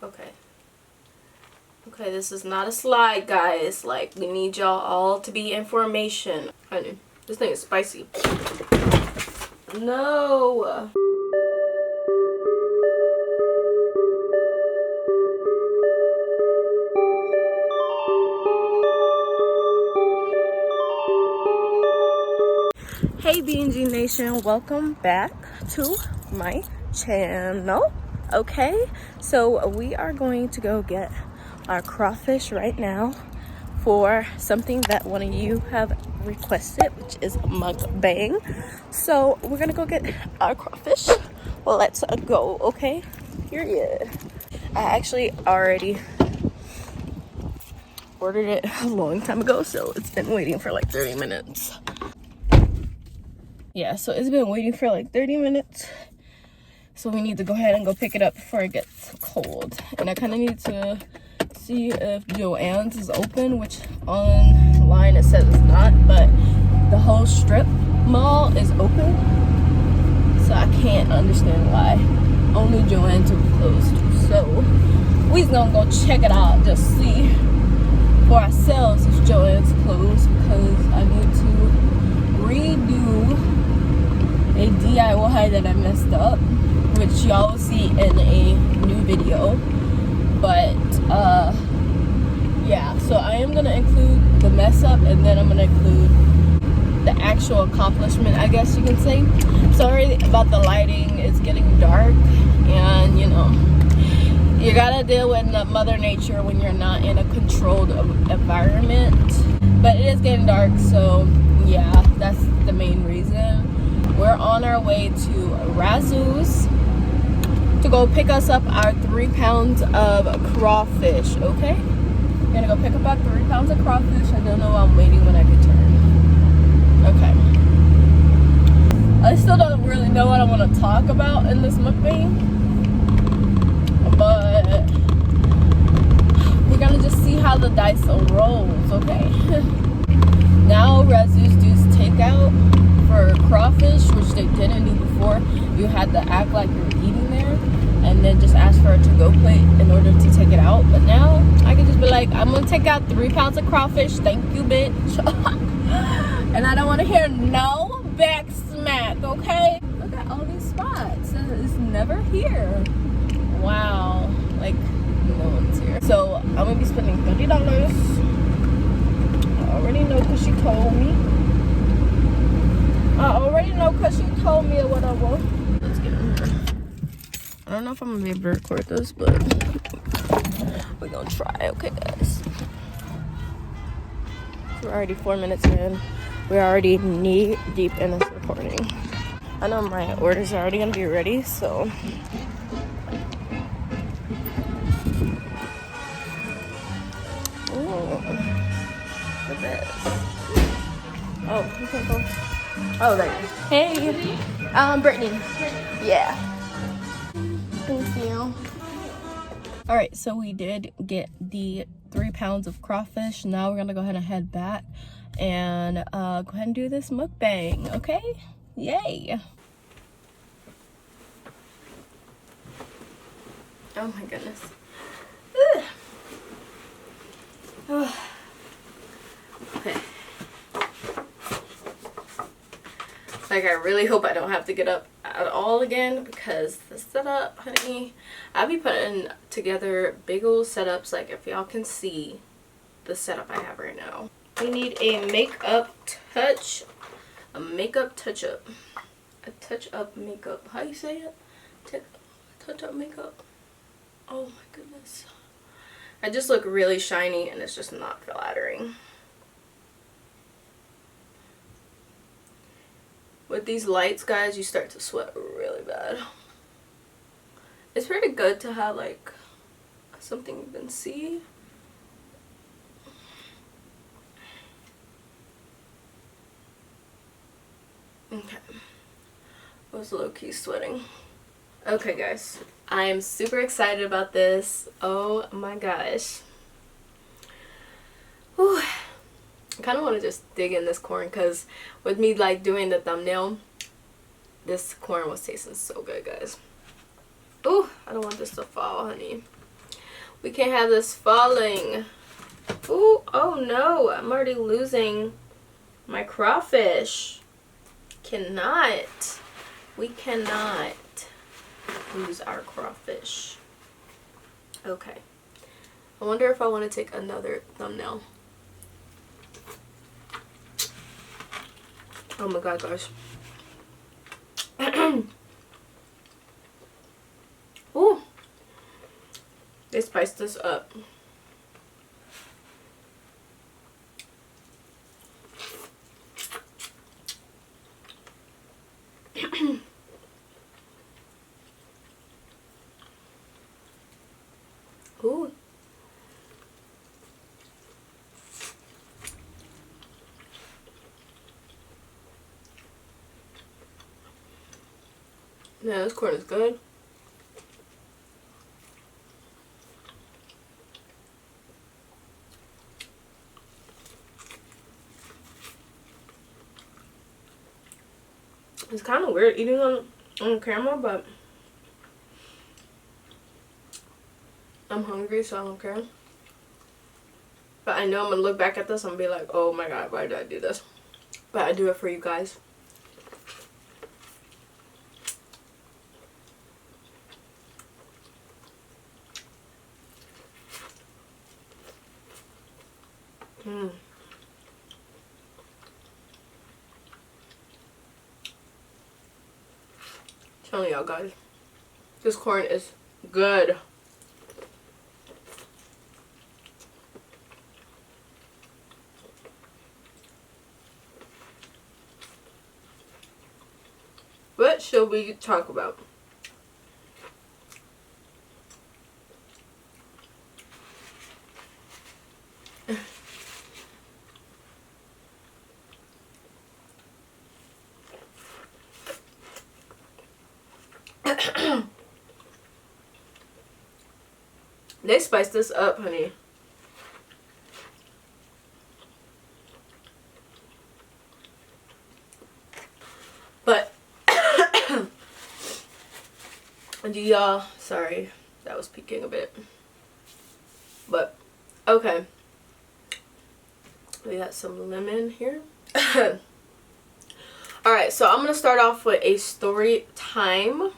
Okay. Okay, this is not a slide, guys. Like, we need y'all all to be information. Honey, this thing is spicy. No. Hey BNG Nation, welcome back to my channel. Okay, so we are going to go get our crawfish right now for something that one of you have requested, which is mukbang. So we're gonna go get our crawfish. Well, let's go. Okay, period. I actually already ordered it a long time ago, so it's been waiting for like 30 minutes. Yeah, so it's been waiting for like 30 minutes. So we need to go ahead and go pick it up before it gets cold. And I kind of need to see if Joann's is open, which online it says it's not, but the whole strip mall is open. So I can't understand why only Joann's are closed. So we're gonna go check it out, just see for ourselves if Joann's closed, because I need to redo a DIY that I messed up, which y'all will see in a new video. But yeah, so I am gonna include the mess up, and then I'm gonna include the actual accomplishment, I guess you can say. Sorry about the lighting, it's getting dark, and you know, you gotta deal with Mother Nature when you're not in a controlled environment. But it is getting dark, so yeah, that's the main reason. We're on our way to Razu's to go pick us up our 3 pounds of crawfish, okay? We're gonna go pick up our 3 pounds of crawfish. I don't know, I'm waiting when I can turn. Okay. I still don't really know what I want to talk about in this mukbang, but we're gonna just see how the dice rolls, okay? Now Razu's does takeout for crawfish, which they didn't do before. You had to act like you're eating there and then just ask for a to-go plate in order to take it out. But now I can just be like, I'm gonna take out 3 pounds of crawfish, thank you, bitch. And I don't want to hear no back smack, okay? Look at all these spots. It's never here. Wow, like no one's here. So I'm gonna be spending $30. I already know because she told me. I already know because she told me what I want. Let's get in here. I don't know if I'm going to be able to record this, but we're going to try. Okay, guys. We're already 4 minutes in. We're already knee deep in this recording. I know my orders are already going to be ready, so. Ooh. Look at this. Oh, you can't go. Oh, there. Hey, Brittany. Yeah. Thank you. All right, so we did get the 3 pounds of crawfish. Now we're gonna go ahead and head back and go ahead and do this mukbang. Okay? Yay! Oh my goodness. Oh. Okay. Like, I really hope I don't have to get up at all again, because the setup, honey, I be putting together big old setups. Like, if y'all can see the setup I have right now. We need a makeup touch, a makeup touch up, a touch up makeup. How you say it? Touch up makeup. Oh my goodness. I just look really shiny and it's just not flattering. With these lights, guys, you start to sweat really bad. It's pretty good to have like something you can see. Okay. I was low-key sweating. Okay, guys. I am super excited about this. Oh my gosh. Whew. I kind of want to just dig in this corn, because with me like doing the thumbnail, this corn was tasting so good, guys. Ooh, I don't want this to fall, honey. We can't have this falling. Ooh, oh no, I'm already losing my crawfish. We cannot lose our crawfish. Okay. I wonder if I want to take another thumbnail. Oh my god, guys. Ooh. They spiced this up. Ooh. Yeah, this corn is good. It's kind of weird eating on camera, but I'm hungry, so I don't care. But I know I'm gonna look back at this and be like, oh my god, why did I do this? But I do it for you guys. Telling y'all guys, this corn is good. What should we talk about? They spiced this up, honey. But do y'all, sorry, that was peeking a bit. But okay. We got some lemon here. Alright, so I'm gonna start off with a story time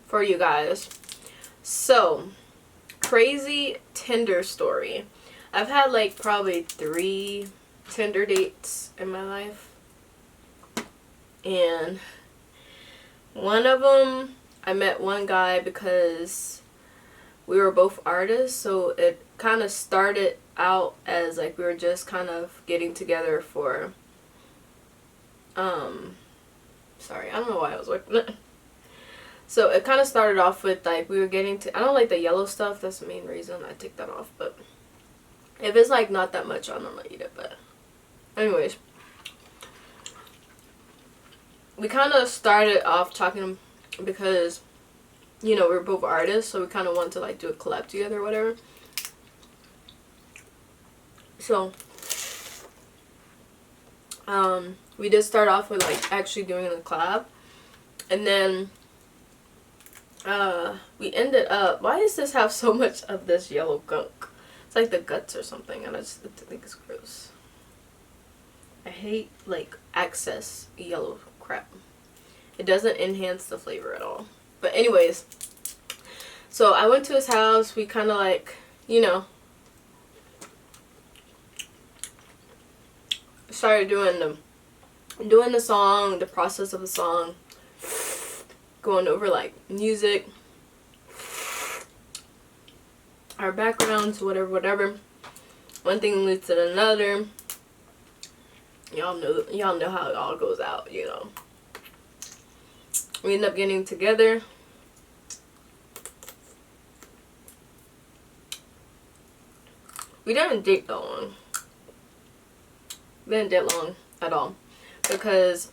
for you guys. So, crazy Tinder story. I've had like probably 3 Tinder dates in my life. And one of them, I met one guy because we were both artists. So it kind of started out as like we were just kind of getting together for sorry, I don't know why I was working. So it kind of started off with like we were getting to, I don't like the yellow stuff, that's the main reason I take that off, but if it's like not that much, I don't eat it. But anyways, we kind of started off talking because, you know, we're both artists, so we kind of wanted to like do a collab together or whatever. So we did start off with like actually doing a collab, and then we ended up, why does this have so much of this yellow gunk? It's like the guts or something, and I just think it's gross. I hate like excess yellow crap. It doesn't enhance the flavor at all. But anyways, so I went to his house. We kind of like, you know, started doing the song, the process of the song, going over like music, our backgrounds, whatever. One thing leads to another. Y'all know how it all goes out, you know. We end up getting together. We didn't date that long. We didn't date long at all, because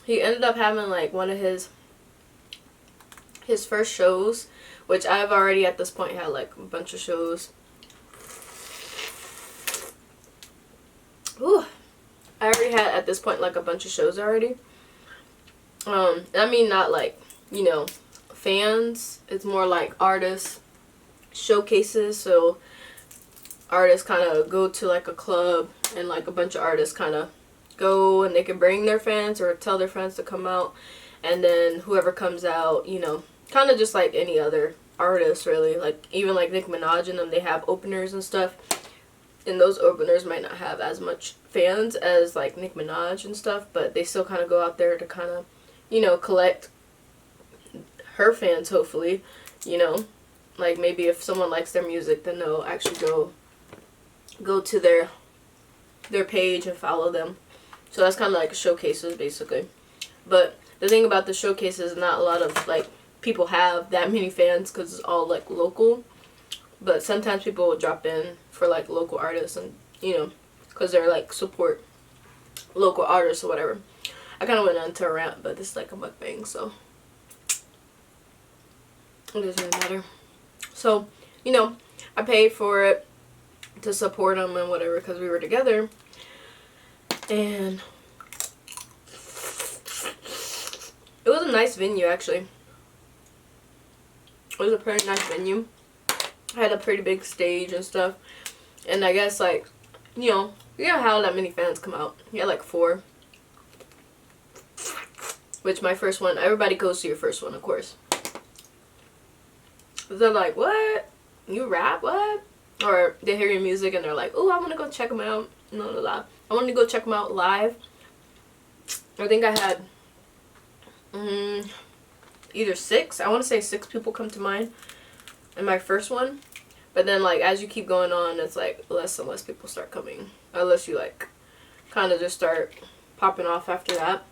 he ended up having like one of his first shows, which I've already at this point had like a bunch of shows. Ooh, I already had at this point like a bunch of shows already. I mean, not like, you know, fans. It's more like artists showcases. So artists kind of go to like a club, and like a bunch of artists kind of go, and they can bring their fans or tell their friends to come out, and then whoever comes out, you know, kind of just like any other artist really. Like even like Nicki Minaj and them, they have openers and stuff, and those openers might not have as much fans as like Nicki Minaj and stuff, but they still kind of go out there to kind of, you know, collect her fans, hopefully, you know. Like maybe if someone likes their music, then they'll actually go to their page and follow them. So that's kind of like showcases basically. But the thing about the showcases, not a lot of like people have that many fans because it's all like local. But sometimes people will drop in for like local artists, and you know, because they're like support local artists or whatever. I kind of went into a rant, but this is like a mukbang, so it doesn't really matter. So, you know, I paid for it to support them and whatever because we were together. And it was a nice venue, actually. It was a pretty nice venue. Had a pretty big stage and stuff. And I guess, like, you know how that many fans come out. You had like 4. Which my first one, everybody goes to your first one, of course. They're like, what? You rap? What? Or they hear your music and they're like, oh, I want to go check them out. No, no, no. I wanted to go check them out live. I think I had either 6. I want to say 6 people come to mind in my first one. But then, like, as you keep going on, it's like less and less people start coming. Unless you, like, kind of just start popping off after that.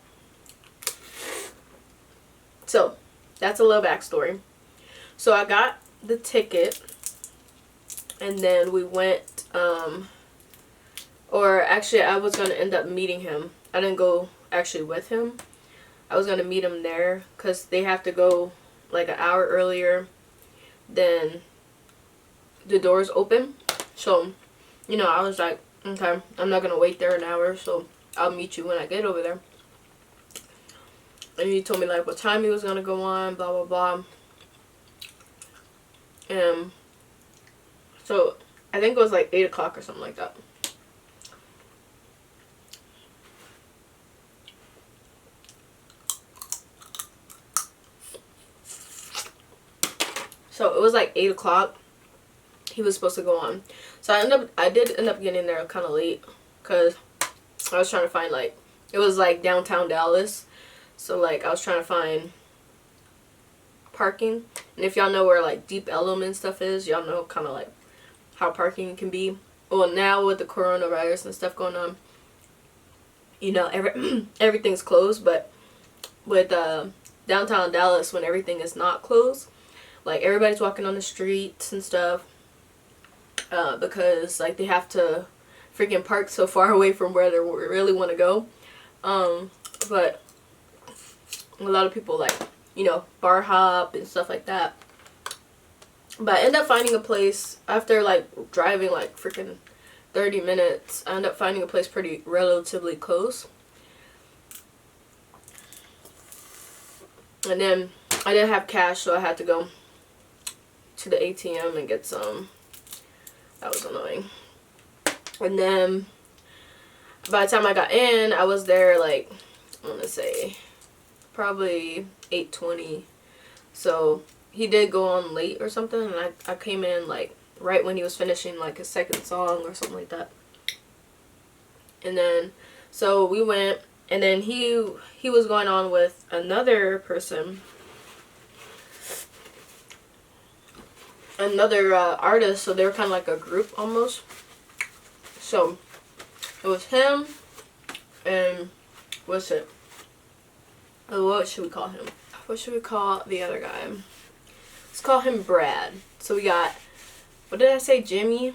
So, that's a little backstory. So, I got the ticket. And then we went, or actually I was going to end up meeting him. I didn't go actually with him. I was going to meet him there because they have to go like an hour earlier than the doors open. So, you know, I was like, okay, I'm not going to wait there an hour, so I'll meet you when I get over there. And he told me like what time he was going to go on, blah, blah, blah. And so, I think it was like 8 o'clock or something like that. So, it was like 8 o'clock. He was supposed to go on. So, I did end up getting there kind of late. Because I was trying to find like, it was like downtown Dallas. So, like, I was trying to find parking. And if y'all know where like Deep Ellum and stuff is, y'all know kind of like how parking can be. Well, now with the coronavirus and stuff going on, you know, everything's closed. But with downtown Dallas, when everything is not closed, like everybody's walking on the streets and stuff, because like they have to freaking park so far away from where they really want to go. But a lot of people like, you know, bar hop and stuff like that. But I ended up finding a place after like driving like freaking 30 minutes. I ended up finding a place pretty relatively close. And then I didn't have cash, so I had to go to the ATM and get some. That was annoying. And then by the time I got in, I was there like, I want to say probably 8:20. So he did go on late or something, and I came in like right when he was finishing like his second song or something like that. And then so we went, and then he was going on with another person, another artist, so they were kind of like a group almost. So it was him and what should we call him? What should we call the other guy? Let's call him Brad. So we got, what did I say, Timmy?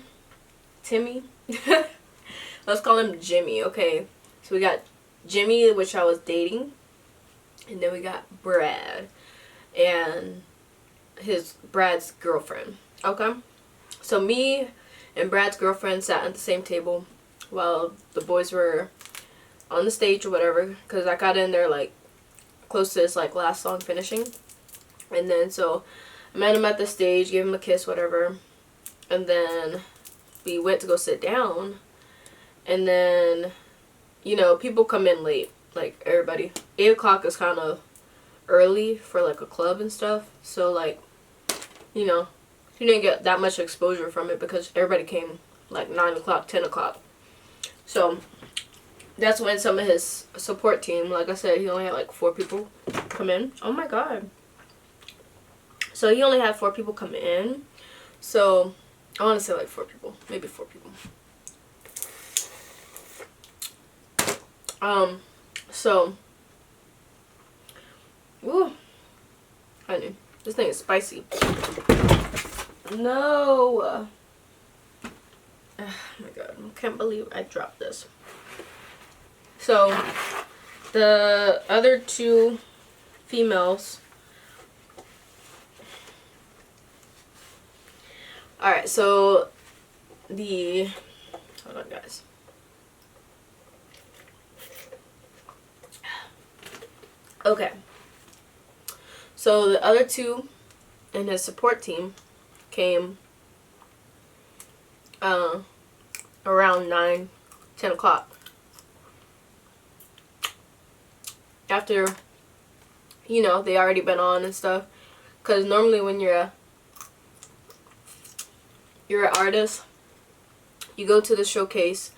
Let's call him Jimmy. Okay, so we got Jimmy, which I was dating, and then we got Brad and Brad's girlfriend. Okay, so me and Brad's girlfriend sat at the same table while the boys were on the stage or whatever, because I got in there like close to his like last song finishing. And then so met him at the stage, gave him a kiss, whatever. And then we went to go sit down. And then, you know, people come in late. Like, everybody. 8 o'clock is kind of early for, like, a club and stuff. So, like, you know, you didn't get that much exposure from it because everybody came, like, 9 o'clock, 10 o'clock. So, that's when some of his support team, like I said, he only had, like, 4 people come in. Oh, my God. So, he only had 4 people come in. So, I want to say, like, 4 people. Maybe 4 people. So, ooh, honey, this thing is spicy. No. Oh my God, I can't believe I dropped this. So, the other 2 females. Alright, so hold on, guys. Okay, so the other 2 in his support team came around 9, 10 o'clock. After, you know, they already been on and stuff. Because normally when you're an artist, you go to the showcase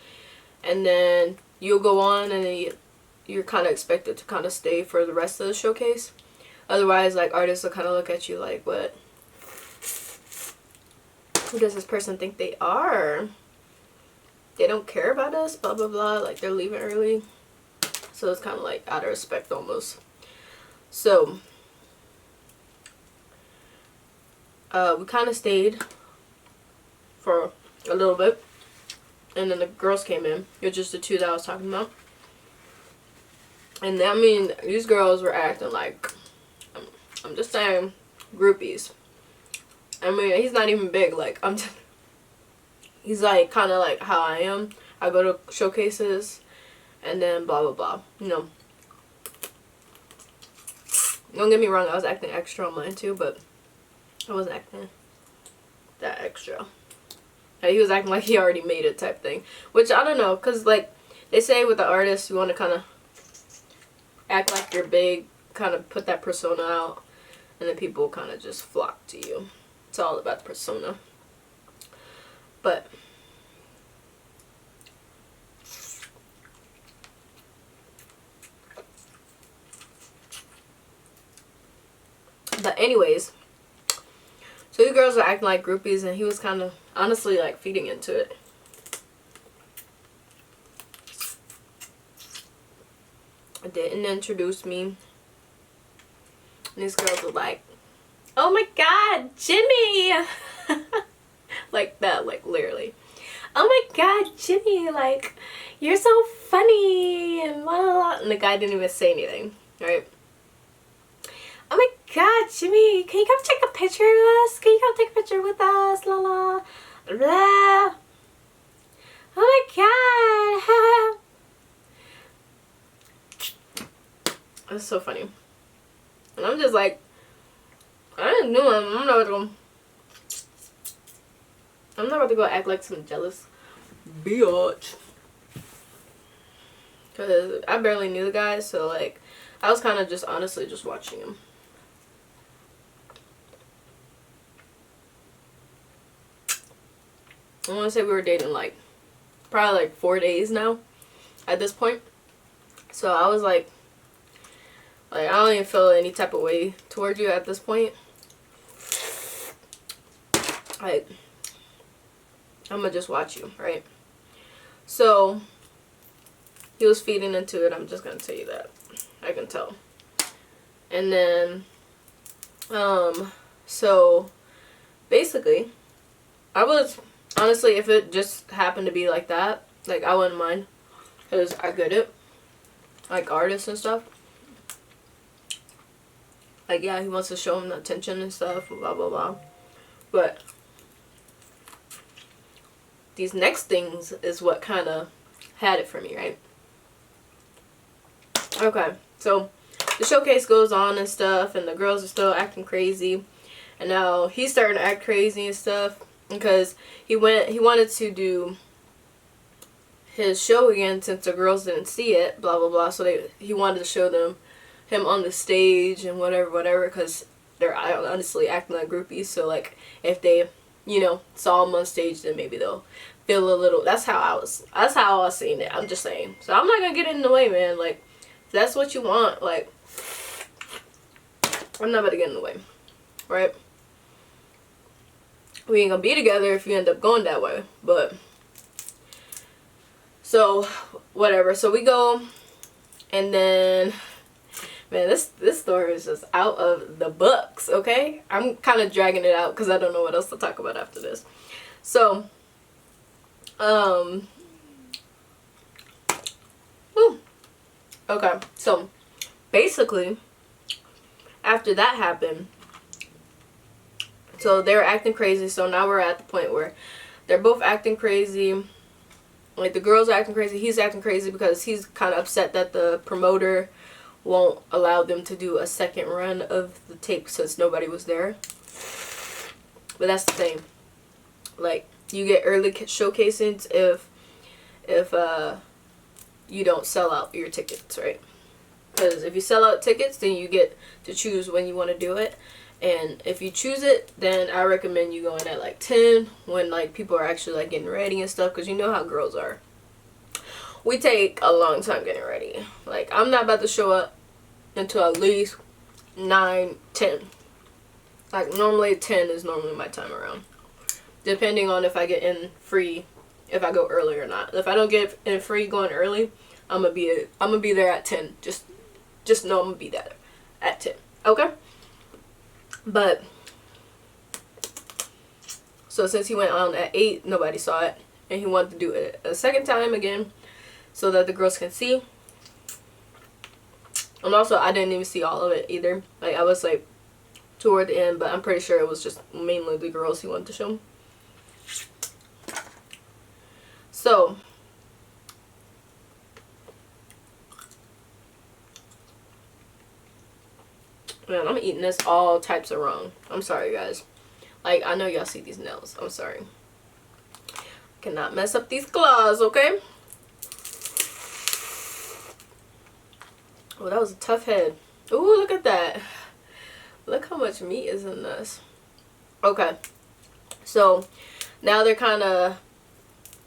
and then you'll go on and then you're kind of expected to kind of stay for the rest of the showcase. Otherwise, like, artists will kind of look at you like, what? Who does this person think they are? They don't care about us, blah, blah, blah. Like, they're leaving early. So it's kind of like out of respect almost. So, we kind of stayed for a little bit. And then the girls came in. It was just the 2 that I was talking about. And I mean, these girls were acting like, I'm just saying, groupies. I mean, he's not even big. Like, he's like kind of like how I am. I go to showcases and then blah, blah, blah. You know. Don't get me wrong, I was acting extra on mine too, but I wasn't acting that extra. Like, he was acting like he already made it type thing. Which, I don't know, because, like, they say with the artist, you want to kind of act like you're big, kind of put that persona out, and then people kind of just flock to you. It's all about the persona. But anyways, so you girls were acting like groupies, and he was kind of honestly like feeding into it. Didn't introduce me. And these girls were like, oh my God, Jimmy! Like that, like literally. Oh my God, Jimmy, like, you're so funny, and blah, blah, blah. And the guy didn't even say anything, right? Oh my God, Jimmy, can you come take a picture with us? Can you come take a picture with us? La la, blah. Oh my God. That's so funny. And I'm just like, I didn't do it. I'm not about to go act like some jealous bitch. Because I barely knew the guy, so like, I was kind of just honestly just watching him. I want to say we were dating like, probably like 4 days now at this point. So I was like, I don't even feel any type of way towards you at this point. Like, I'm gonna just watch you, right? So, he was feeding into it. I'm just gonna tell you that. I can tell. And then, so, basically, I was, honestly, if it just happened to be like that, like, I wouldn't mind. Because I get it. Like, artists and stuff. Like, yeah, he wants to show him the attention and stuff, blah, blah, blah. But these next things is what kind of had it for me, right? Okay, so the showcase goes on and stuff, and the girls are still acting crazy. and now he's starting to act crazy and stuff because he wanted to do his show again since the girls didn't see it, blah blah blah. So he wanted to show him on the stage and whatever, because they're honestly acting like groupies. So like if they, you know, saw him on stage, then maybe they'll feel a little. That's how I was seeing it. I'm just saying. So I'm not gonna get in the way, man. Like if that's what you want, like I'm not about to get in the way, right? We ain't gonna be together if you end up going that way, but. So, whatever. So we go, and then, man, this story is just out of the books, okay? I'm kind of dragging it out because I don't know what else to talk about after this. So, okay. So, basically, after that happened, so they were acting crazy. So now we're at the point where they're both acting crazy. Like, the girls are acting crazy. He's acting crazy because he's kind of upset that the promoter won't allow them to do a second run of the tape since nobody was there. But that's the thing. Like, you get early showcasings if you don't sell out your tickets, right? Because if you sell out tickets, then you get to choose when you want to do it. And if you choose it, then I recommend you going at like 10 when like people are actually like getting ready and stuff, because you know how girls are. We take a long time getting ready. Like, I'm not about to show up until at least 9, 10. Like, normally 10 is normally my time around, depending on if I get in free, if I go early or not. If I don't get in free going early, I'm gonna be there at 10. Just know I'm gonna be there at 10. Okay? But, so since he went on at 8, nobody saw it. And he wanted to do it a second time again so that the girls can see. And also, I didn't even see all of it either. Like, I was like toward the end, but I'm pretty sure it was just mainly the girls he wanted to show. So, man, I'm eating this all types of wrong. I'm sorry, guys. Like, I know y'all see these nails. I'm sorry. Cannot mess up these claws, okay? Oh, that was a tough head. Ooh, look at that. Look how much meat is in this. Okay. So, now they're kind of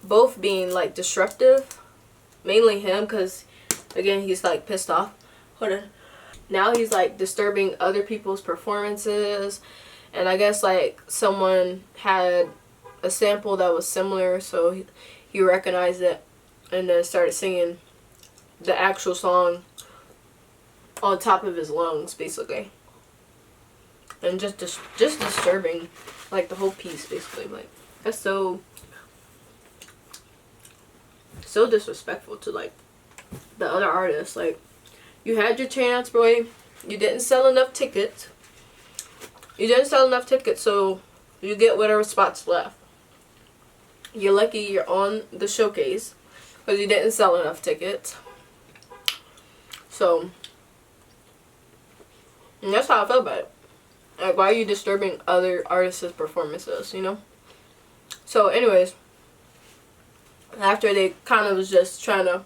both being, like, disruptive. Mainly him, because, again, he's, like, pissed off. Hold on. Now he's like disturbing other people's performances, and I guess like someone had a sample that was similar, so he recognized it and then started singing the actual song on top of his lungs, basically, and just disturbing like the whole piece, basically. Like, that's so disrespectful to like the other artists. Like, you had your chance, boy. You didn't sell enough tickets. So you get whatever spots left. You're lucky you're on the showcase because you didn't sell enough tickets. So, and that's how I feel about it. Like, why are you disturbing other artists' performances, you know? So, anyways, after they kind of was just trying to,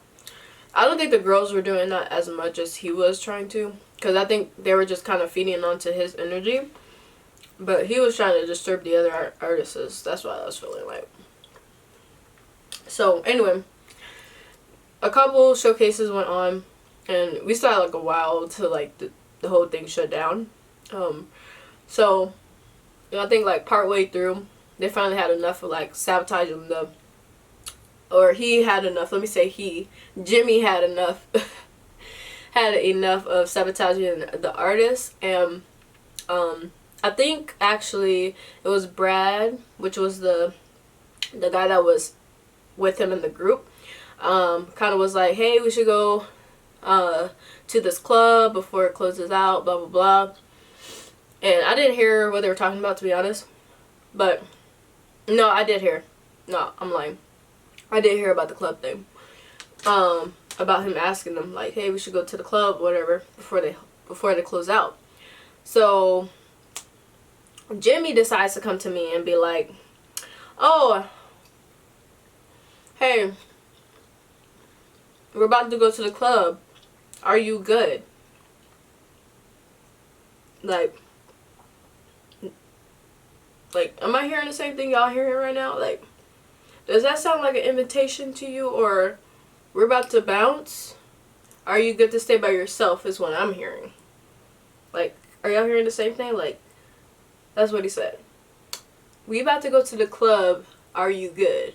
I don't think the girls were doing that as much as he was trying to, because I think they were just kind of feeding onto his energy, but he was trying to disturb the other artists. That's what I was feeling like. So anyway, a couple showcases went on, and we still had like a while to like the whole thing shut down. So, you know, I think like partway through, they finally had enough of like sabotaging or he had enough, let me say Jimmy had enough of sabotaging the artist. And I think actually it was Brad, which was the guy that was with him in the group, kind of was like, hey, we should go to this club before it closes out, blah blah blah. And I didn't hear what they were talking about, to be honest, but no, I did hear. No, I'm lying. I did hear about the club thing. About him asking them like, hey, we should go to the club, whatever, before they close out. So Jimmy decides to come to me and be like, oh, hey, we're about to go to the club. Are you good? Like, am I hearing the same thing y'all hearing right now? Like, does that sound like an invitation to you, or we're about to bounce? Are you good to stay by yourself is what I'm hearing. Like, are y'all hearing the same thing? Like, that's what he said. We about to go to the club. Are you good?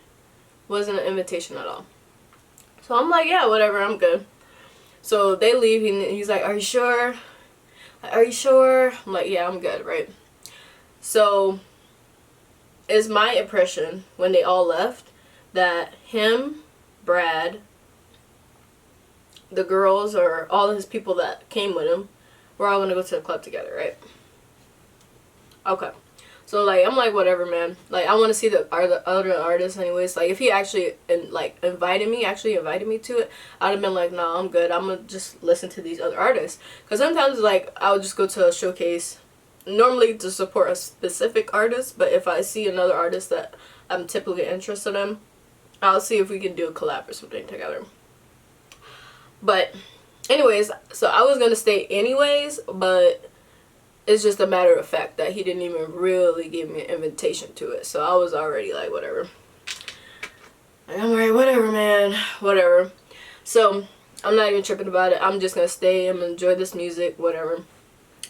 Wasn't an invitation at all. So I'm like, yeah, whatever, I'm good. So they leave, and he's like, are you sure? Are you sure? I'm like, yeah, I'm good, right? So it's my impression when they all left that him, Brad, the girls, or all his people that came with him, we're all gonna go to the club together, right? Okay. So, like, I'm like, whatever, man. Like, I want to see the other artists anyways. Like, if he actually, invited me to it, I'd have been like, nah, I'm good. I'm going to just listen to these other artists. Because sometimes, like, I'll just go to a showcase, normally to support a specific artist. But if I see another artist that I'm typically interested in, I'll see if we can do a collab or something together. But, anyways, so I was going to stay anyways, but it's just a matter of fact that he didn't even really give me an invitation to it. So I was already like, whatever. Like, I'm alright, whatever, man. Whatever. So I'm not even tripping about it. I'm just going to stay and enjoy this music, whatever.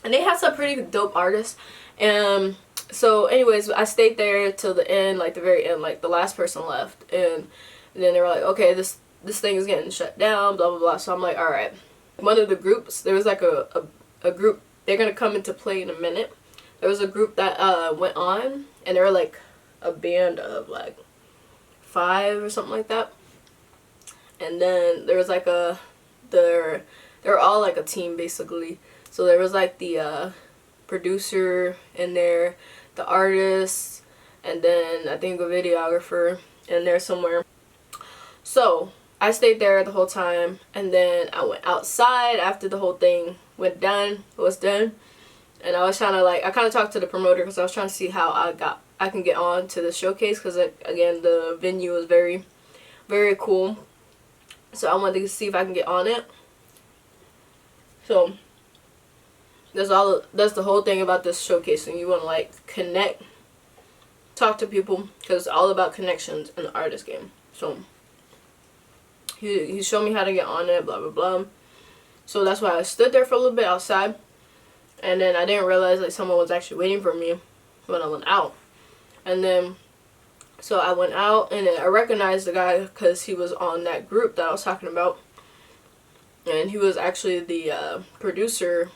And they had some pretty dope artists. And so anyways, I stayed there till the end, like the very end, like the last person left. And then they were like, okay, this thing is getting shut down, blah, blah, blah. So I'm like, alright. One of the groups, there was like a group. They're going to come into play in a minute. There was a group that went on, and they were like a band of like 5 or something like that. And then there was like they're all like a team basically. So there was like the producer in there, the artist, and then I think a videographer in there somewhere. So I stayed there the whole time, and then I went outside after the whole thing was done, and I was trying to, like, I kind of talked to the promoter because I was trying to see how I can get on to the showcase, because again, the venue was very, very cool. So I wanted to see if I can get on it. So that's the whole thing about this showcasing. You want to, like, connect, talk to people, because it's all about connections in the artist game. So he showed me how to get on it, blah blah blah. So that's why I stood there for a little bit outside, and then I didn't realize like someone was actually waiting for me when I went out. And then so I went out, and then I recognized the guy because he was on that group that I was talking about, and he was actually the producer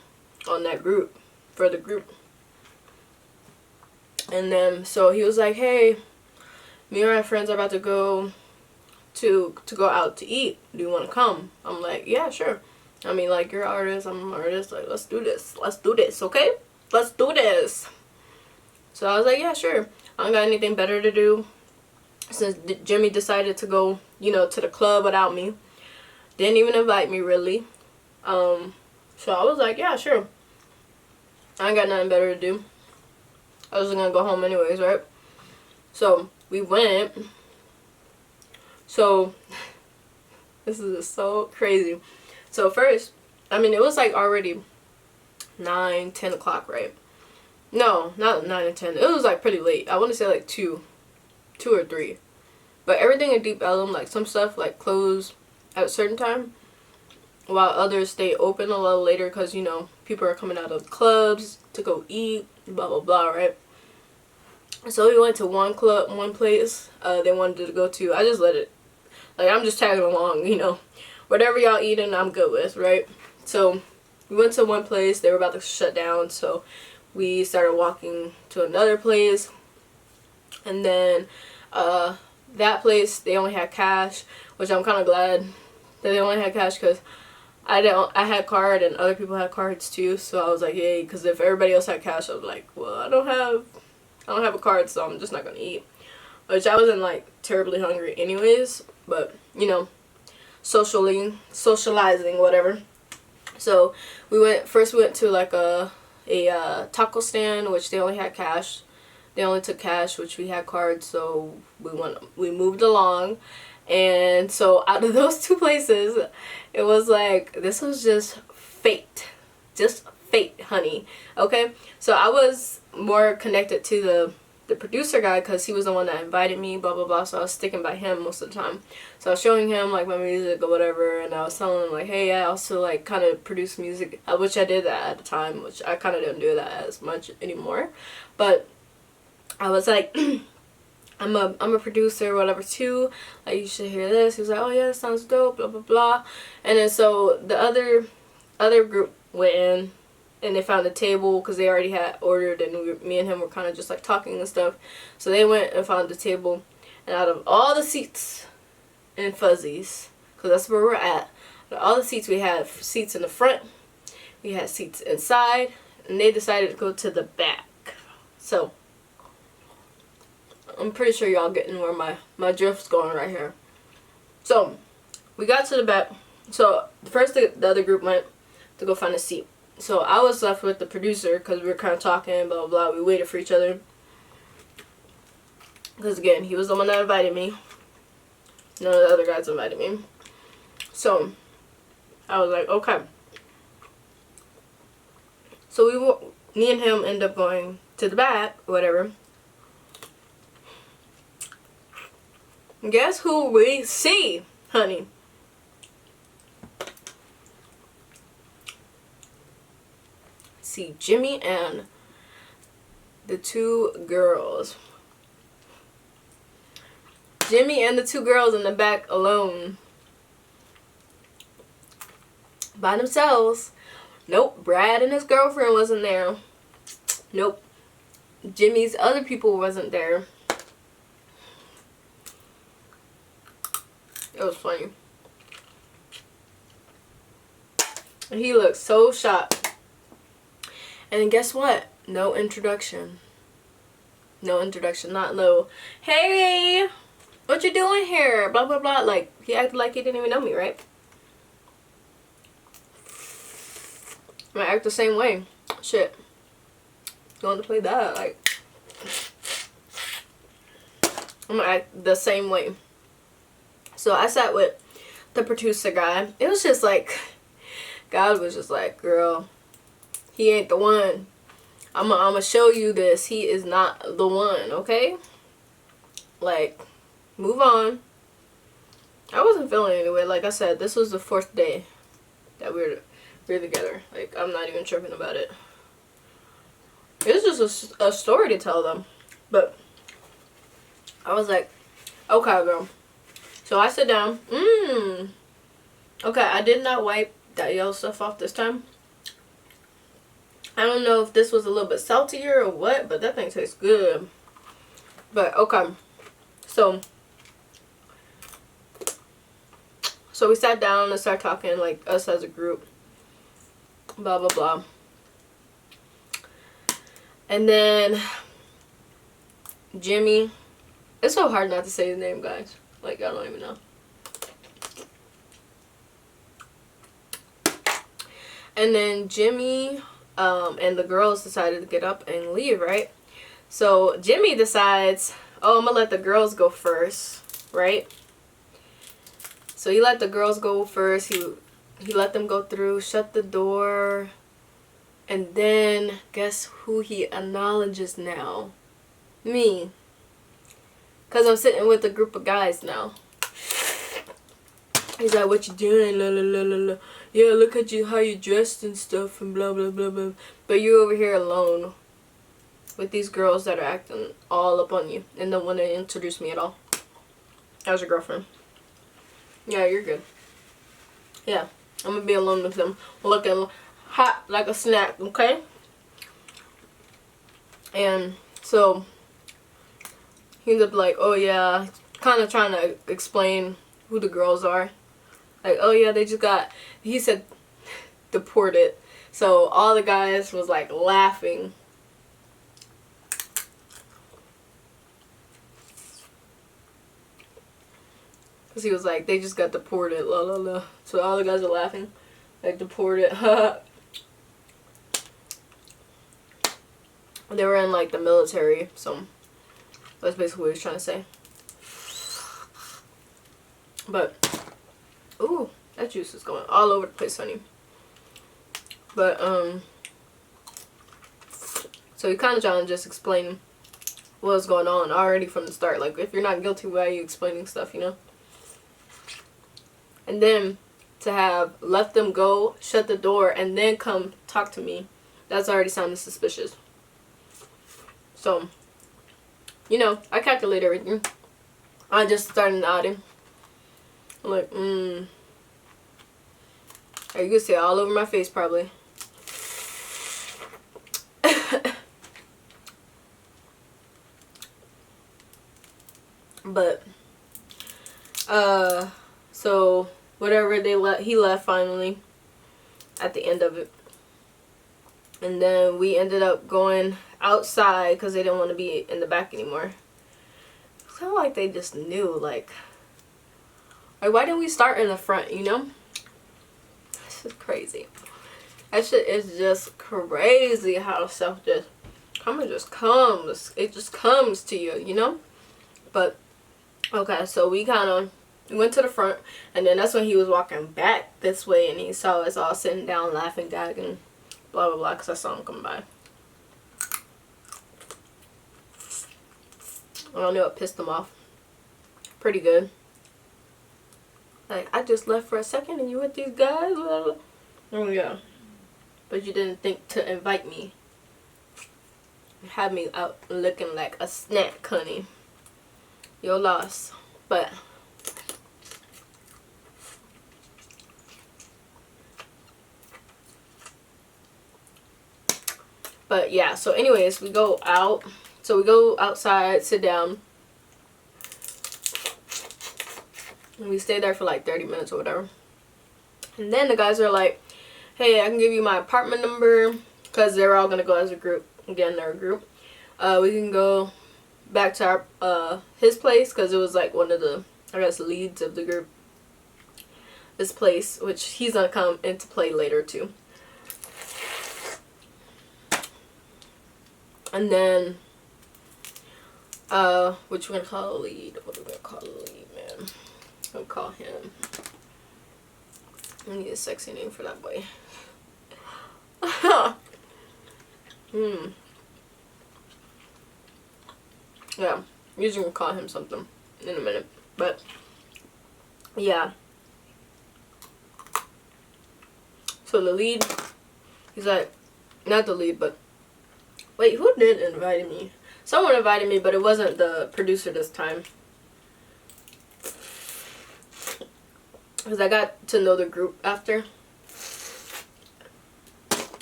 on that group, for the group. And then so he was like, hey, me and my friends are about to go go out to eat. Do you want to come? I'm like, yeah, sure. I mean, like, you're an artist, I'm an artist, like, let's do this, okay? Let's do this. So I was like, yeah, sure. I don't got anything better to do, since Jimmy decided to go, you know, to the club without me. Didn't even invite me, really. So I was like, yeah, sure. I ain't got nothing better to do. I was gonna go home anyways, right? So we went. So this is just so crazy. So first, I mean, it was like already 9, 10 o'clock, right? No, not 9 and 10. It was like pretty late. I want to say like 2 or 3. But everything in Deep Ellum, like some stuff like closed at a certain time, while others stay open a little later because, you know, people are coming out of clubs to go eat, blah blah blah, right? So we went to one place they wanted to go to. I just let it, like, I'm just tagging along, you know, whatever y'all eating, I'm good with, right? So we went to one place. They were about to shut down, so we started walking to another place, and then that place, they only had cash, which I'm kind of glad that they only had cash, because I had card and other people had cards too. So I was like, yay, because if everybody else had cash, I was like, well, I don't have a card, so I'm just not gonna eat. Which I wasn't like terribly hungry anyways, but you know, socializing, whatever. So we went to like a a taco stand, which they only had cash. They only took cash, which we had cards, so we moved along. And so out of those two places, it was like, this was just fate. Just fate, honey. Okay? So I was more connected to the producer guy because he was the one that invited me, blah, blah, blah. So I was sticking by him most of the time. So I was showing him, like, my music or whatever, and I was telling him, like, hey, I also, like, kind of produce music, which I did that at the time, which I kind of don't do that as much anymore. But I was like, I'm a producer, whatever, too. Like, you should hear this. He was like, oh, yeah, that sounds dope, blah, blah, blah. And then so the other group went in, and they found a table because they already had ordered, and me and him were kind of just, like, talking and stuff. So they went and found the table, and out of all the seats in Fuzzies, because that's where we're at, out of all the seats, we had seats in the front, we had seats inside, and they decided to go to the back. So I'm pretty sure y'all getting where my drift's going right here. So we got to the back. So first the other group went to go find a seat. So I was left with the producer because we were kind of talking, blah, blah, blah. We waited for each other. Because, again, he was the one that invited me. None of the other guys invited me. So I was like, okay. So me and him ended up going to the back, whatever. Guess who we see, honey? See Jimmy and the two girls. Jimmy and the two girls in the back alone. By themselves. Nope, Brad and his girlfriend wasn't there. Nope. Jimmy's other people wasn't there. It was funny. And he looked so shocked. And then guess what? No introduction. No introduction. Not no, hey, what you doing here? Blah, blah, blah. Like, he acted like he didn't even know me, right? I act the same way. Shit. Going to play that, like, I'm gonna act the same way. So I sat with the producer guy. It was just like, God was just like, girl, he ain't the one. I'm gonna show you this. He is not the one, okay? Like, move on. I wasn't feeling it anyway. Like I said, this was the 4th day that we're together. Like, I'm not even tripping about it. It's just a story to tell them. But I was like, okay, girl. So I sit down. Okay, I did not wipe that yellow stuff off this time. I don't know if this was a little bit saltier or what, but that thing tastes good. But okay. So we sat down and started talking, like, us as a group. Blah, blah, blah. And then Jimmy. It's so hard not to say his name, guys. Like, I don't even know. And then Jimmy and the girls decided to get up and leave, right? So Jimmy decides, oh, I'm gonna let the girls go first, right? So he let the girls go first. He let them go through, shut the door, and then guess who he acknowledges now? Me. Because I'm sitting with a group of guys now. He's like, what you doing? La, la, la, la, la. Yeah, look at you, how you dressed and stuff and blah, blah, blah, blah. But you're over here alone with these girls that are acting all up on you and don't want to introduce me at all. How's your girlfriend? Yeah, you're good. Yeah, I'm going to be alone with them looking hot like a snack, okay? And so he ends up like, oh yeah, kind of trying to explain who the girls are. Like, oh yeah, they just got, he said, deported. So all the guys was like laughing. Because he was like, they just got deported, la la la. So all the guys are laughing. Like, deported, They were in like the military, so that's basically what he was trying to say. But ooh, that juice is going all over the place, honey. But so he kind of trying to just explain what's going on already from the start. Like, if you're not guilty, why are you explaining stuff, you know? And then to have let them go, shut the door, and then come talk to me, that's already sounding suspicious. So, you know, I calculate everything. I just started nodding. I'm like, you can see it all over my face probably. But so whatever, he left finally at the end of it. And then we ended up going outside because they didn't want to be in the back anymore. It's kind of like they just knew, like why didn't we start in the front, you know? This is crazy. That shit is just crazy how stuff just comes. It just comes to you, you know? But okay, so we went to the front, and then that's when he was walking back this way, and he saw us all sitting down laughing, gagging, blah blah blah, because I saw him come by. I don't know, it pissed him off pretty good. Like, I just left for a second and you with these guys? Blah, blah. Oh yeah, but you didn't think to invite me. You had me out looking like a snack, honey. Your loss. But yeah, so anyways, we go out. So we go outside, sit down, and we stay there for like 30 minutes or whatever. And then the guys are like, hey, I can give you my apartment number, because they're all gonna go as a group. Again, they're a group. We can go back to our his place, because it was like one of the, I guess, leads of the group. This place, which he's gonna come into play later too. And then which we're gonna call a lead. What are we gonna call a lead, man? I'm gonna call him, I need a sexy name for that boy. Yeah, I'm usually gonna call him something in a minute. But yeah, so the lead, he's like, not the lead, but wait, who did invite me? Someone invited me, but it wasn't the producer this time. Because I got to know the group after.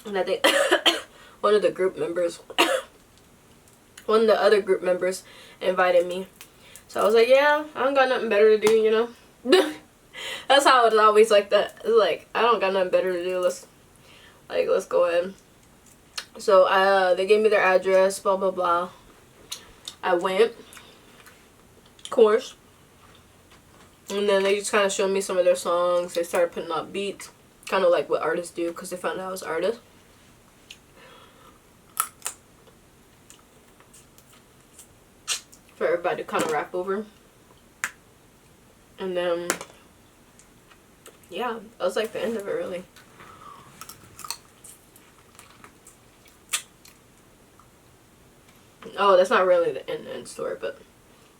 And I think one of the group members, one of the other group members invited me. So I was like, yeah, I don't got nothing better to do, you know. That's how it's always like that. It's like, I don't got nothing better to do. Let's go ahead. So they gave me their address, blah blah blah. I went, of course, and then they just kind of showed me some of their songs. They started putting up beats, kind of like what artists do, because they found out I was an artist. For everybody to kind of rap over. And then, yeah, that was like the end of it, really. Oh, that's not really the end story, but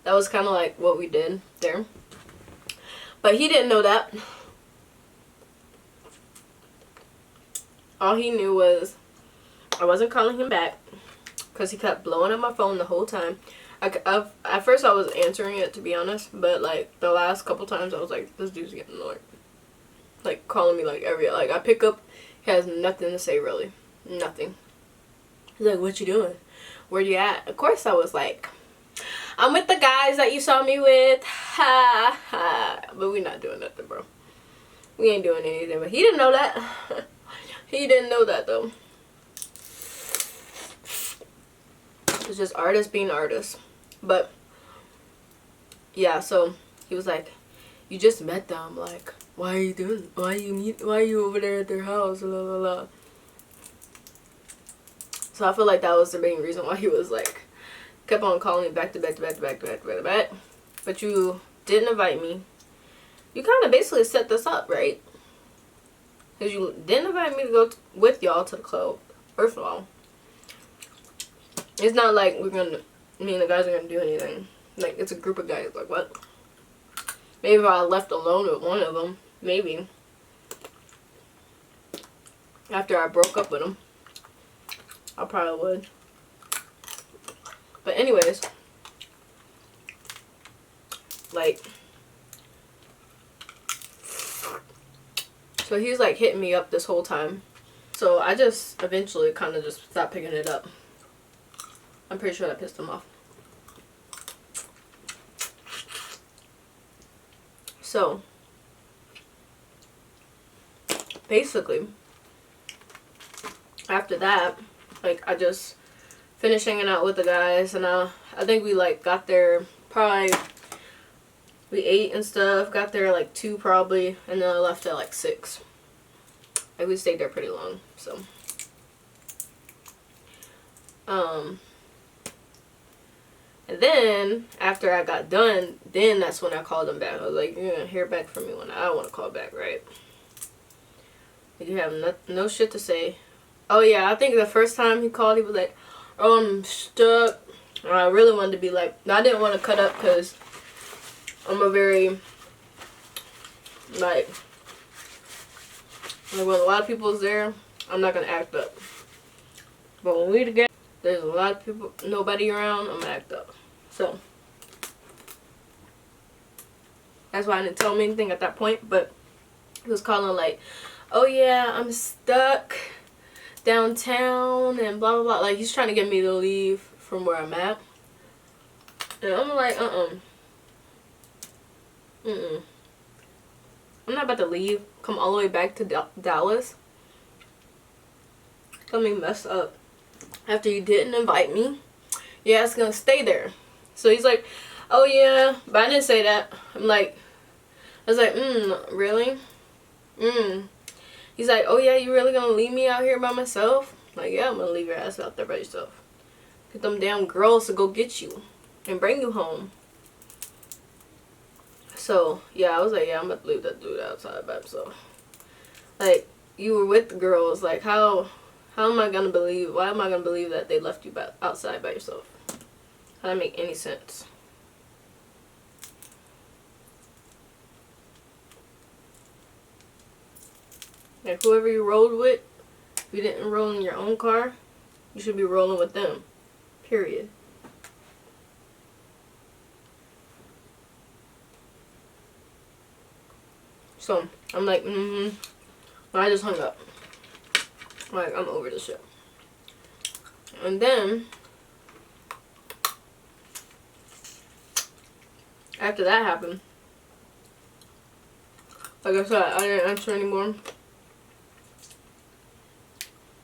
that was kind of like what we did there. But he didn't know that. All he knew was I wasn't calling him back, because he kept blowing up my phone the whole time. At first I was answering it, to be honest, but like the last couple times I was like, this dude's getting annoyed. Like calling me like I pick up, he has nothing to say, really. Nothing. He's like, what you doing? Where you at? Of course I was like, I'm with the guys that you saw me with. Ha ha. But we're not doing nothing, bro. We ain't doing anything. But he didn't know that. He didn't know that, though. It's just artists being artists. But yeah, so he was like, you just met them. Like, why are you doing? Why are you over there at their house? Blah blah blah. So I feel like that was the main reason why he was like, kept on calling me back to back to back to back to back to back to back. But you didn't invite me. You kind of basically set this up, right? Because you didn't invite me to go with y'all to the club. First of all, it's not like me and the guys are gonna do anything. Like, it's a group of guys. Like, what? Maybe if I left alone with one of them, maybe. After I broke up with him, I probably would. But anyways, like, so he's like hitting me up this whole time. So I just eventually kind of just stopped picking it up. I'm pretty sure that pissed him off. So basically, after that, like, I just finished hanging out with the guys, and I think we like got there probably, we ate and stuff, got there like 2 probably, and then I left at like 6. Like, we stayed there pretty long. So and then after I got done, then that's when I called him back. I was like, you're gonna hear back from me when I want to call back, right? You have no shit to say. Oh yeah, I think the first time he called, he was like, oh, I'm stuck. And I really wanted to be like, I didn't want to cut up because I'm a very, like when a lot of people is there, I'm not going to act up. But when we together, there's a lot of people, nobody around, I'm going to act up. So that's why I didn't tell him anything at that point. But he was calling like, oh yeah, I'm stuck downtown and blah blah blah. Like, he's trying to get me to leave from where I'm at, and I'm like, I'm not about to leave, come all the way back to Dallas, coming mess up after you didn't invite me. Yeah, it's gonna stay there. So he's like, oh yeah, but I didn't say that. I was like, really? He's like, oh yeah, you really gonna leave me out here by myself? Like, yeah, I'm gonna leave your ass out there by yourself. Get them damn girls to go get you and bring you home. So yeah, I was like, yeah, I'm about to leave that dude outside by himself. Like, you were with the girls. Like, how am I gonna believe? Why am I gonna believe that they left you outside by yourself? How does that make any sense? Like, whoever you rode with, if you didn't roll in your own car, you should be rolling with them. Period. So, I'm like, I just hung up. Like, I'm over this shit. And then, after that happened, like I said, I didn't answer anymore.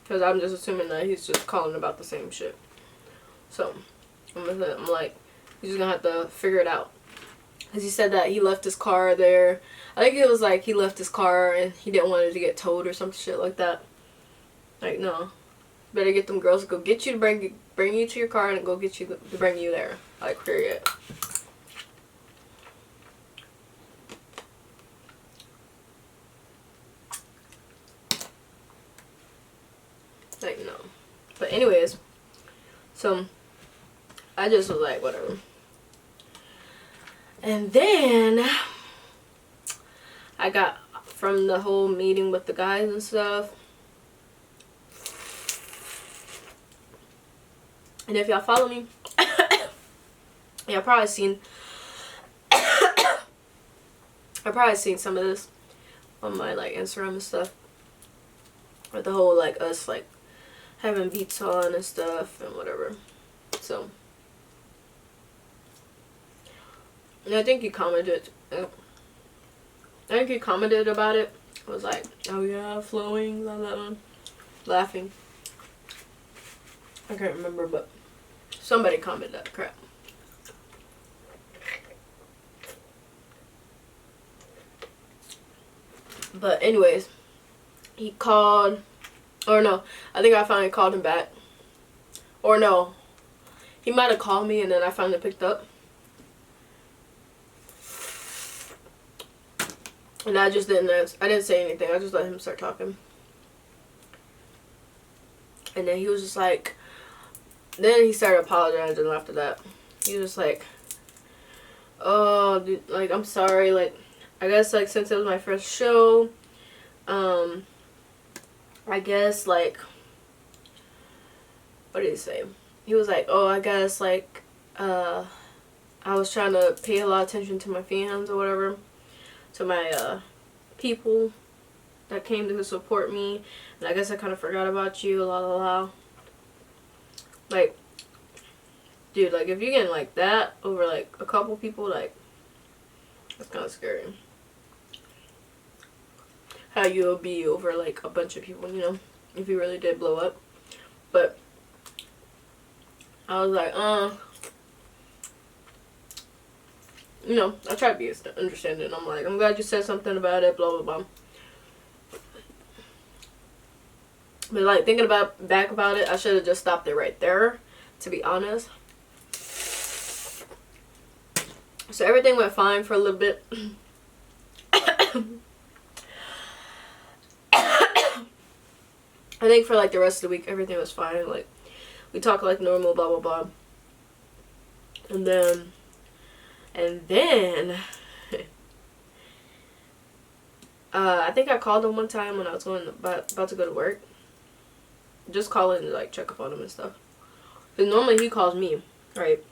Because I'm just assuming that he's just calling about the same shit. So, I'm like, he's just gonna have to figure it out. Because he said that he left his car there. I think it was like he left his car and he didn't want it to get towed or some shit like that. Like, no. Better get them girls to go get you to bring you to your car and go get you to bring you there. Like, period. Like, no. But anyways, so I just was like, whatever. And then I got from the whole meeting with the guys and stuff. And if y'all follow me, y'all probably seen I probably seen some of this on my like Instagram and stuff. With the whole like us like having beats on and stuff and whatever. So, and I think he commented. I think he commented about it. I was like, oh yeah, flowing, blah blah blah, laughing. I can't remember, but somebody commented that crap. But anyways, he called, or no, I think I finally called him back. Or no, he might have called me and then I finally picked up. And I just didn't answer. I didn't say anything. I just let him start talking. And then he was just like, then he started apologizing after that. He was like, oh, dude, like, I'm sorry, like, I guess, like, since it was my first show, I guess, like, what did he say? He was like, oh, I guess, like, I was trying to pay a lot of attention to my fans or whatever, to my, people that came to support me, and I guess I kind of forgot about you, la la la. Like, dude, like, if you're getting, like, that over, like, a couple people, like, that's kind of scary. How you'll be over, like, a bunch of people, you know, if you really did blow up. But I was like, you know, I try to be understanding. I'm like, I'm glad you said something about it, blah, blah, blah. But, like, thinking back about it, I should have just stopped it right there, to be honest. So everything went fine for a little bit. I think for, like, the rest of the week, everything was fine. Like, we talked like normal, blah, blah, blah. And then I think I called him one time when I was about to go to work. Just calling to, like, check up on him and stuff. Because normally he calls me, right?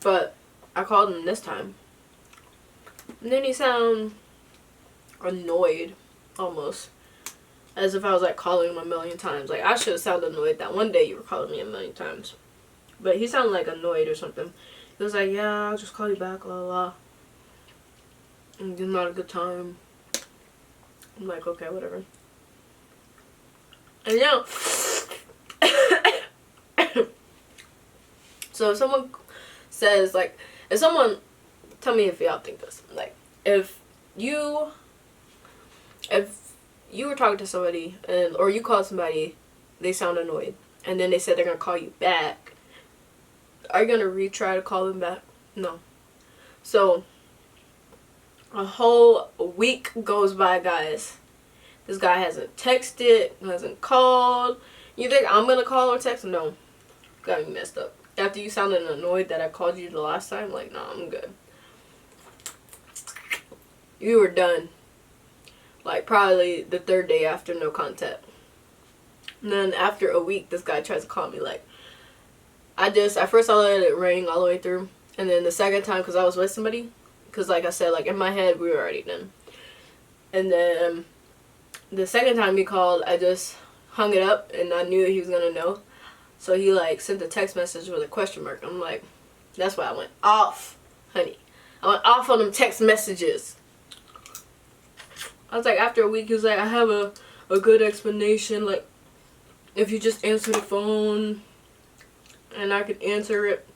But I called him this time. And then he sounded annoyed, almost. As if I was, like, calling him a million times. Like, I should have sounded annoyed that one day you were calling me a million times. But he sounded, like, annoyed or something. He was like, yeah, I'll just call you back, blah, blah, blah. And it's not a good time. I'm like, okay, whatever. And now, so if someone says, like, if someone, tell me if y'all think this, like, if you were talking to somebody, or you called somebody, they sound annoyed, and then they said they're going to call you back, are you going to retry to call them back? No. So, a whole week goes by, guys. This guy hasn't texted, hasn't called. You think I'm going to call or text? No. Got me messed up. After you sounded annoyed that I called you the last time, like, nah, I'm good. You were done. Like, probably the third day after no contact. And then after a week, this guy tries to call me, like, at first I let it ring all the way through. And then the second time, because I was with somebody, because, like I said, like, in my head, we were already done. And then the second time he called, I just hung it up, and I knew he was going to know. So he, like, sent a text message with a question mark. I'm like, that's why I went off, honey. I went off on them text messages. I was like, after a week, he was like, I have a good explanation. Like, if you just answer the phone and I could answer it,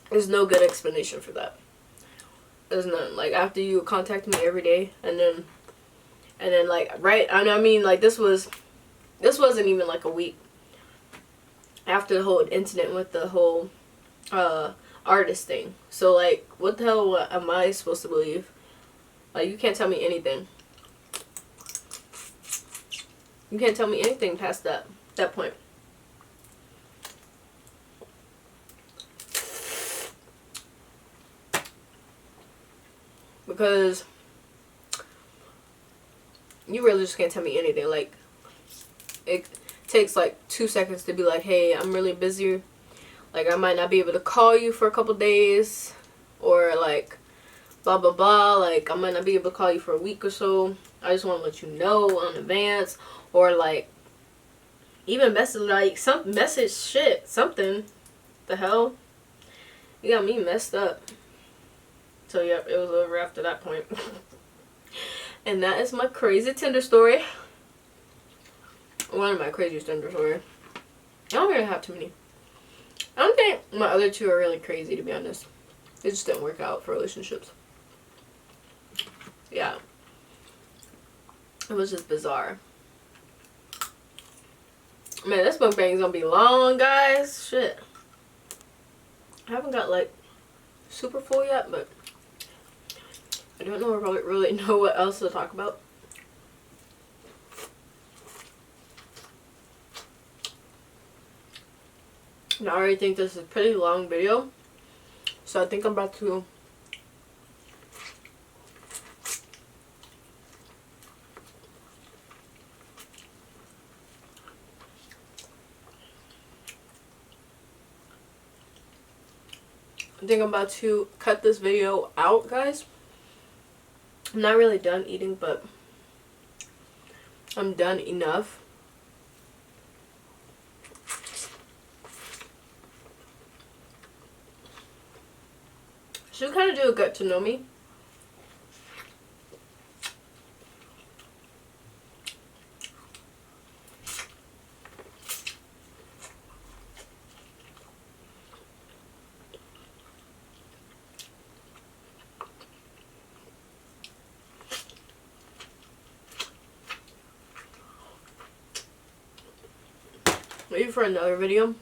there's no good explanation for that. There's none. Like, after you contact me every day, and then like, right, I mean, like, this wasn't even like a week after the whole incident with the whole artist thing. So, like, what the hell am I supposed to believe? Like, you can't tell me anything. You can't tell me anything past that point. Because you really just can't tell me anything. Like, it takes like 2 seconds to be like, hey, I'm really busy. Like, I might not be able to call you for a couple days. Or, like, blah, blah, blah. Like, I might not be able to call you for a week or so. I just want to let you know in advance. Or, like, even message, like, something. The hell? You got me messed up. So, yep, it was over after that point. And that is my crazy Tinder story. One of my craziest Tinder stories. I don't really have too many. I don't think my other two are really crazy, to be honest. It just didn't work out for relationships. Yeah. It was just bizarre. Man, this mukbang is gonna be long, guys. Shit. I haven't got like super full yet, but I don't know really know what else to talk about. And I already think this is a pretty long video, so I think I'm about to cut this video out, guys. I'm not really done eating, but I'm done enough. Should kind of do a get to know me. Maybe for another video.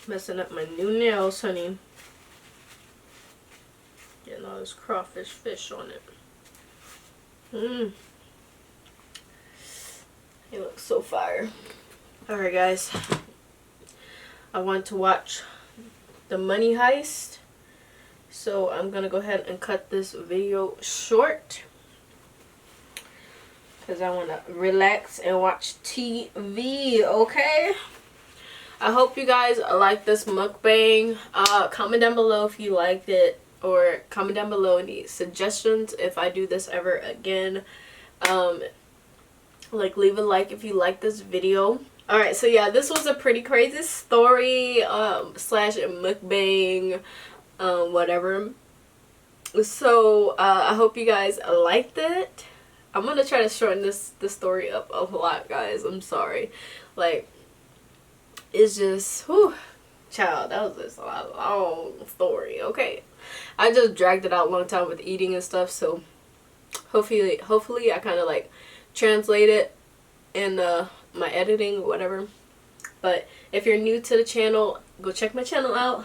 Messing up my new nails, honey. Getting all this crawfish fish on it. It looks so fire. Alright, guys. I want to watch the money heist, so I'm gonna go ahead and cut this video short because I want to relax and watch TV. Okay, I hope you guys like this mukbang. Comment down below if you liked it, or comment down below any suggestions if I do this ever again. Like, leave a like if you like this video. Alright, so yeah, this was a pretty crazy story, slash mukbang, whatever. So, I hope you guys liked it. I'm gonna try to shorten this story up a lot, guys. I'm sorry. Like, it's just, whew, child, that was just a long story, okay? I just dragged it out a long time with eating and stuff, so hopefully I kind of, like, translate it in, my editing or whatever. But if you're new to the channel, go check my channel out.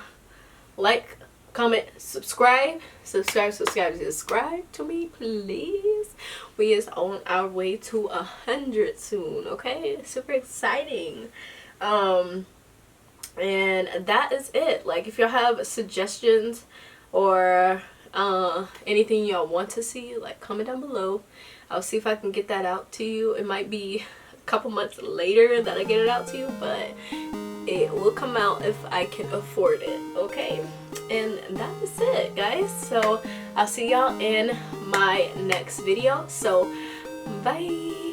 Like, comment, subscribe to me, please. We is on our way to 100 soon, okay? Super exciting. And that is it. Like, if y'all have suggestions or anything y'all want to see, like, comment down below. I'll see if I can get that out to you. It might be couple months later that I get it out to you, but it will come out if I can afford it, okay? And that is it, guys. So I'll see y'all in my next video. So bye.